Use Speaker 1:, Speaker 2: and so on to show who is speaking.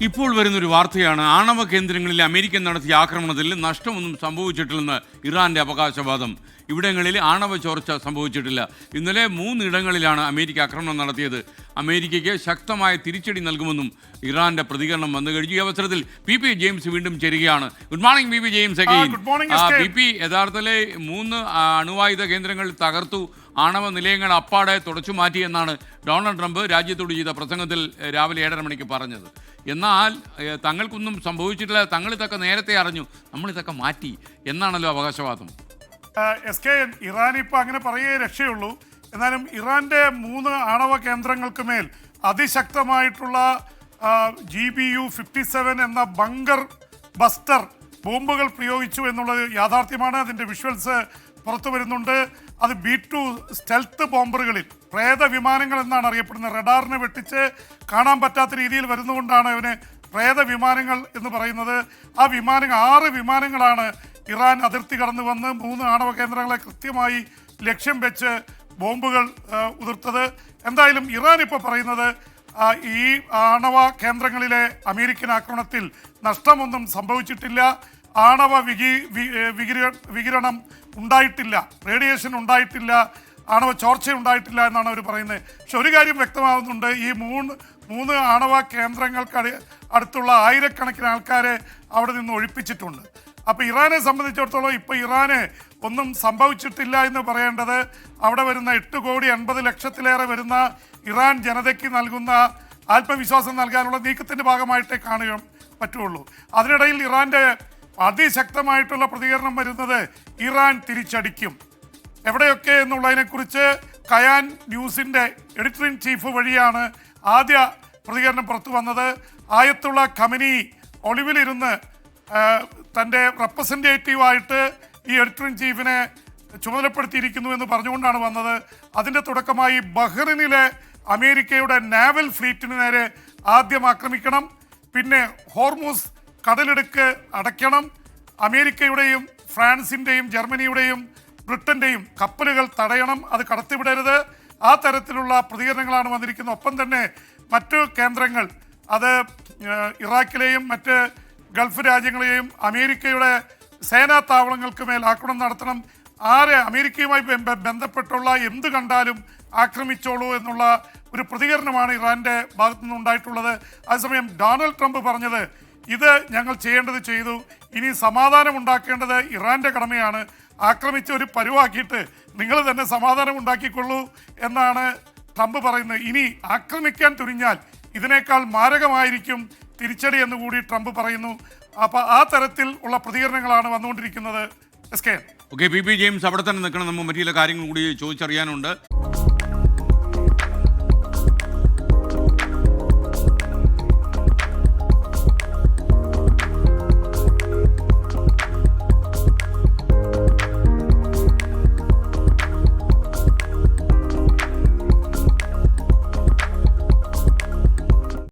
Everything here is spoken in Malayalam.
Speaker 1: ഇപ്പോൾ വരുന്നൊരു വാർത്തയാണ് ആണവ കേന്ദ്രങ്ങളിൽ അമേരിക്ക നടത്തിയ ആക്രമണത്തിൽ നഷ്ടമൊന്നും സംഭവിച്ചിട്ടില്ലെന്ന് ഇറാന്റെ അവകാശവാദം. ഇവിടങ്ങളിൽ ആണവ ചോർച്ച സംഭവിച്ചിട്ടില്ല. ഇന്നലെ 3 ഇടങ്ങളിലാണ് അമേരിക്ക ആക്രമണം നടത്തിയത്. അമേരിക്കയ്ക്ക് ശക്തമായ തിരിച്ചടി നൽകുമെന്നും ഇറാന്റെ പ്രതികരണം വന്നു കഴിഞ്ഞു. ഈ അവസരത്തിൽ പി ജെയിംസ് വീണ്ടും ചേരുകയാണ്. Good morning P James again. P യഥാർത്ഥത്തിലെ 3 അണുവായുധ കേന്ദ്രങ്ങൾ തകർത്തു, ആണവ നിലയങ്ങൾ അപ്പാടെ തുടച്ചു മാറ്റി എന്നാണ് ഡൊണാൾഡ് ട്രംപ് രാജ്യത്തോട് ചെയ്ത പ്രസംഗത്തിൽ രാവിലെ 7:30 മണിക്ക് പറഞ്ഞത്. എന്നാൽ തങ്ങൾക്കൊന്നും സംഭവിച്ചിട്ടില്ല, തങ്ങൾ ഇതൊക്കെ നേരത്തെ അറിഞ്ഞു, നമ്മളിതൊക്കെ മാറ്റി എന്നാണല്ലോ അവകാശവാദം.
Speaker 2: ഇറാൻ ഇപ്പോൾ അങ്ങനെ പറയേ രക്ഷയുള്ളൂ. എന്നാലും ഇറാന്റെ 3 ആണവ കേന്ദ്രങ്ങൾക്ക് മേൽ അതിശക്തമായിട്ടുള്ള GBU-57 എന്ന ബങ്കർ ബസ്റ്റർ ബോംബുകൾ പ്രയോഗിച്ചു എന്നുള്ളത് യാഥാർത്ഥ്യമാണ്. അതിൻ്റെ വിഷ്വൽസ് പുറത്തു വരുന്നുണ്ട്. അത് B-2 സ്റ്റെൽത്ത് ബോംബറുകളിൽ പ്രേത വിമാനങ്ങൾ എന്നാണ് അറിയപ്പെടുന്നത്. റഡാറിനെ വെട്ടിച്ച് കാണാൻ പറ്റാത്ത രീതിയിൽ വരുന്നതുകൊണ്ടാണ് അവന് പ്രേത വിമാനങ്ങൾ എന്ന് പറയുന്നത്. ആ 6 വിമാനങ്ങളാണ് ഇറാൻ അതിർത്തി കടന്നു വന്ന് 3 ആണവ കേന്ദ്രങ്ങളെ കൃത്യമായി ലക്ഷ്യം വെച്ച് ബോംബുകൾ ഉതിർത്തത്. എന്തായാലും ഇറാൻ ഇപ്പോൾ പറയുന്നത് ഈ ആണവ കേന്ദ്രങ്ങളിലെ അമേരിക്കൻ ആക്രമണത്തിൽ നഷ്ടമൊന്നും സംഭവിച്ചിട്ടില്ല, ആണവ വികിരണം ഉണ്ടായിട്ടില്ല, റേഡിയേഷൻ ഉണ്ടായിട്ടില്ല, ആണവ ചോർച്ച ഉണ്ടായിട്ടില്ല എന്നാണ് അവർ പറയുന്നത്. പക്ഷെ ഒരു കാര്യം വ്യക്തമാകുന്നുണ്ട്, ഈ 3 ആണവ കേന്ദ്രങ്ങൾക്ക് അടുത്തുള്ള ആയിരക്കണക്കിന് ആൾക്കാരെ അവിടെ നിന്ന് ഒഴിപ്പിച്ചിട്ടുണ്ട്. അപ്പോൾ ഇറാനെ സംബന്ധിച്ചിടത്തോളം ഇപ്പോൾ ഇറാന് ഒന്നും സംഭവിച്ചിട്ടില്ല എന്ന് പറയേണ്ടത് അവിടെ വരുന്ന 8,80,00,000 വരുന്ന ഇറാൻ ജനതയ്ക്ക് നൽകുന്ന ആത്മവിശ്വാസം നൽകാനുള്ള നീക്കത്തിൻ്റെ ഭാഗമായിട്ടേ കാണുക പറ്റുള്ളൂ. അതിനിടയിൽ ഇറാൻ്റെ അതിശക്തമായിട്ടുള്ള പ്രതികരണം വരുന്നത് ഇറാൻ തിരിച്ചടിക്കും എവിടെയൊക്കെ എന്നുള്ളതിനെക്കുറിച്ച് കയാൻ ന്യൂസിൻ്റെ എഡിറ്റർ ഇൻ ചീഫ് വഴിയാണ് ആദ്യ പ്രതികരണം പുറത്തു വന്നത്. ആയത്തുള്ള ഖമനി ഒളിവിലിരുന്ന് തൻ്റെ റെപ്രസെൻറ്റേറ്റീവായിട്ട് ഈ എഡിറ്റർ ഇൻ ചീഫിനെ ചുമതലപ്പെടുത്തിയിരിക്കുന്നു എന്ന് പറഞ്ഞുകൊണ്ടാണ് വന്നത്. അതിൻ്റെ തുടക്കമായി ബഹ്റിനിലെ അമേരിക്കയുടെ നാവൽ ഫ്ലീറ്റിന് നേരെ ആദ്യം ആക്രമിക്കണം, പിന്നെ ഹോർമൂസ് കടലിടുക്ക് അടയ്ക്കണം, അമേരിക്കയുടെയും ഫ്രാൻസിൻ്റെയും ജർമ്മനിയുടെയും ബ്രിട്ടൻ്റെയും കപ്പലുകൾ തടയണം, അത് കടത്തിവിടരുത്. ആ തരത്തിലുള്ള പ്രതികരണങ്ങളാണ് വന്നിരിക്കുന്നത്. ഒപ്പം തന്നെ മറ്റു കേന്ദ്രങ്ങൾ, അത് ഇറാഖിലെയും മറ്റ് ഗൾഫ് രാജ്യങ്ങളെയും അമേരിക്കയുടെ സേനാ താവളങ്ങൾക്ക് മേൽ ആക്രമണം നടത്തണം, അമേരിക്കയുമായി ബന്ധപ്പെട്ടുള്ള എന്ത് കണ്ടാലും ആക്രമിച്ചോളൂ എന്നുള്ള ഒരു പ്രതികരണമാണ് ഇറാൻ്റെ ഭാഗത്തു നിന്നുണ്ടായിട്ടുള്ളത്. അതേസമയം ഡൊണാൾഡ് ട്രംപ് പറഞ്ഞത്, ഇത് ഞങ്ങൾ ചെയ്യേണ്ടത് ചെയ്തു, ഇനി സമാധാനം ഉണ്ടാക്കേണ്ടത് ഇറാൻ്റെ കടമയാണ്, ആക്രമിച്ച് ഒരു പരുവാക്കിയിട്ട് നിങ്ങൾ തന്നെ സമാധാനം ഉണ്ടാക്കിക്കൊള്ളൂ എന്നാണ് ട്രംപ് പറയുന്നത്. ഇനി ആക്രമിക്കാൻ തുനിഞ്ഞാൽ ഇതിനേക്കാൾ മാരകമായിരിക്കും തിരിച്ചടി എന്നുകൂടി ട്രംപ് പറയുന്നു. അപ്പോൾ ആ തരത്തിൽ ഉള്ള പ്രതികരണങ്ങളാണ് വന്നുകൊണ്ടിരിക്കുന്നത്.
Speaker 1: ഓക്കെ, പി ജെയിംസ് അവിടെ തന്നെ നിൽക്കണം, നമ്മൾ മറ്റു ചില കാര്യങ്ങൾ കൂടി ചോദിച്ചറിയാനുണ്ട്.